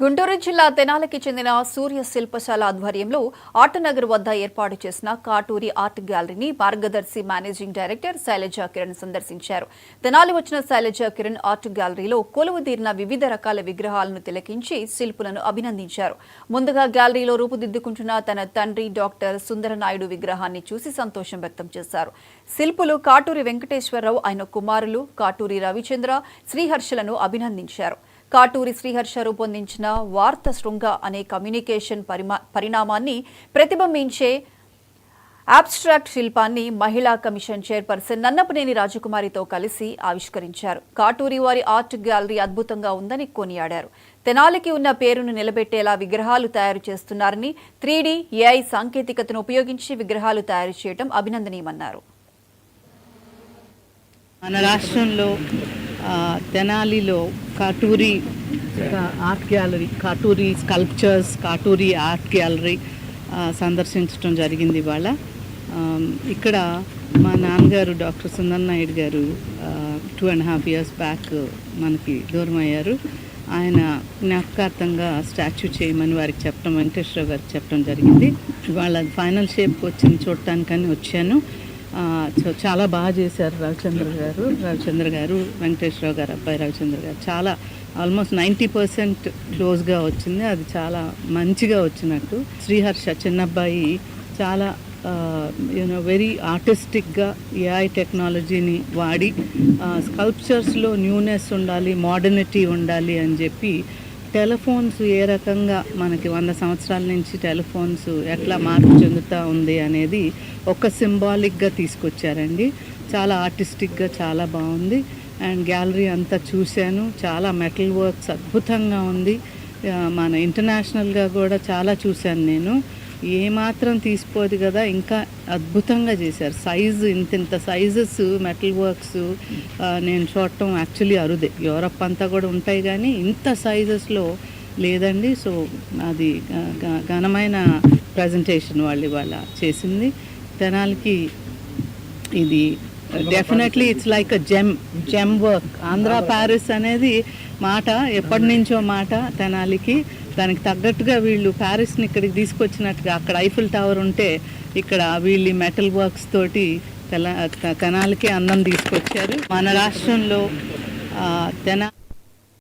గుంటూరు జిల్లా తెనాలికి చెందిన సూర్య శిల్పశాల ఆధ్వర్యంలో ఆటనగర్ వద్ద ఏర్పాటు చేసిన కాటూరి ఆర్ట్ గ్యాలరీని మార్గదర్శి మేనేజింగ్ డైరెక్టర్ శైలజా కిరణ్ సందర్శించారు. తెనాలి వచ్చిన శైలజా కిరణ్ ఆర్ట్ గ్యాలరీలో కొలువుదీరిన వివిధ రకాల విగ్రహాలను తిలకించి శిల్పులను అభినందించారు. ముందుగా గ్యాలరీలో రూపుదిద్దుకుంటున్న తన తండ్రి డాక్టర్ సుందరనాయుడు విగ్రహాన్ని చూసి సంతోషం వ్యక్తం చేశారు. శిల్పులు కాటూరి వెంకటేశ్వరరావు, ఆయన కుమారులు కాటూరి రవిచంద్ర, శ్రీహర్షలను అభినందించారు. కాటూరి శ్రీహర్ష రూపొందించిన వార్త శృంగ అనే కమ్యూనికేషన్ పరిణామాన్ని ప్రతిబింబించే అబ్స్ట్రాక్ట్ శిల్పాన్ని మహిళా కమిషన్ చైర్పర్సన్ నన్నపనేని రాజకుమారితో కలిసి ఆవిష్కరించారు. కాటూరి వారి ఆర్ట్ గ్యాలరీ అద్భుతంగా ఉందని కొనియాడారు. తెనాలికి ఉన్న పేరును నిలబెట్టేలా విగ్రహాలు తయారు చేస్తున్నారని, 3D, AI సాంకేతికతను ఉపయోగించి విగ్రహాలు తయారు చేయడం అభినందనీయమన్నారు. మన రాష్ట్రంలో తెనాలిలో Katuri art gallery, Katuri sculptures, Katuri art gallery సందర్శించడం జరిగింది. ఇవాళ ఇక్కడ మా నాన్నగారు డాక్టర్ సుందరనాయుడు గారు 2.5 years బ్యాక్ మనకి దూరం అయ్యారు. ఆయన జ్ఞాపకార్థంగా స్టాచ్యూ చేయమని వారికి చెప్పడం, వెంకటేశ్వరరావు గారికి చెప్పడం జరిగింది. ఇవాళ ఫైనల్ షేప్కి వచ్చింది చూడటానికని వచ్చాను. చాలా బాగా చేశారు రవిచంద్ర గారు, వెంకటేశ్వరరావు గారు అబ్బాయి రవిచంద్ర గారు. చాలా ఆల్మోస్ట్ 90% క్లోజ్గా వచ్చింది. అది చాలా మంచిగా వచ్చినట్టు. శ్రీహర్ష చిన్నబ్బాయి చాలా వెరీ ఆర్టిస్టిక్గా AI టెక్నాలజీని వాడి స్కల్ప్చర్స్లో న్యూనెస్ ఉండాలి, మోడర్నిటీ ఉండాలి అని చెప్పి టెలిఫోన్స్ ఏ రకంగా మనకి 100 సంవత్సరాల నుంచి టెలిఫోన్స్ ఎట్లా మార్పు చెందుతూ ఉంది అనేది ఒక సింబాలిక్గా తీసుకొచ్చారండి. చాలా ఆర్టిస్టిక్గా చాలా బాగుంది. అండ్ గ్యాలరీ అంతా చూశాను. చాలా మెటల్ వర్క్స్ అద్భుతంగా ఉంది. మన ఇంటర్నేషనల్గా కూడా చాలా చూశాను నేను. ఏమాత్రం తీసిపోదు కదా, ఇంకా అద్భుతంగా చేశారు. సైజు ఇంత సైజెస్ మెటల్ వర్క్స్ నేను చూడటం యాక్చువల్లీ అరుదే. యూరప్ అంతా కూడా ఉంటాయి కానీ ఇంత సైజెస్లో లేదండి. సో అది ఘనమైన ప్రజెంటేషన్ వాళ్ళు ఇవాళ చేసింది. తెనాలికి ఇది definitely it's like a gem work. Andhra Paris అనేది మాట ఎప్పటి నుంచో మాట తెనాలికి. దానికి తగ్గట్టుగా వీళ్ళు ప్యారిస్ని ఇక్కడికి తీసుకొచ్చినట్టుగా అక్కడ ఐఫిల్ టవర్ ఉంటే ఇక్కడ వీళ్ళు మెటల్ వర్క్స్ తోటి తెనాలికి అందం తీసుకొచ్చారు. మన రాష్ట్రంలో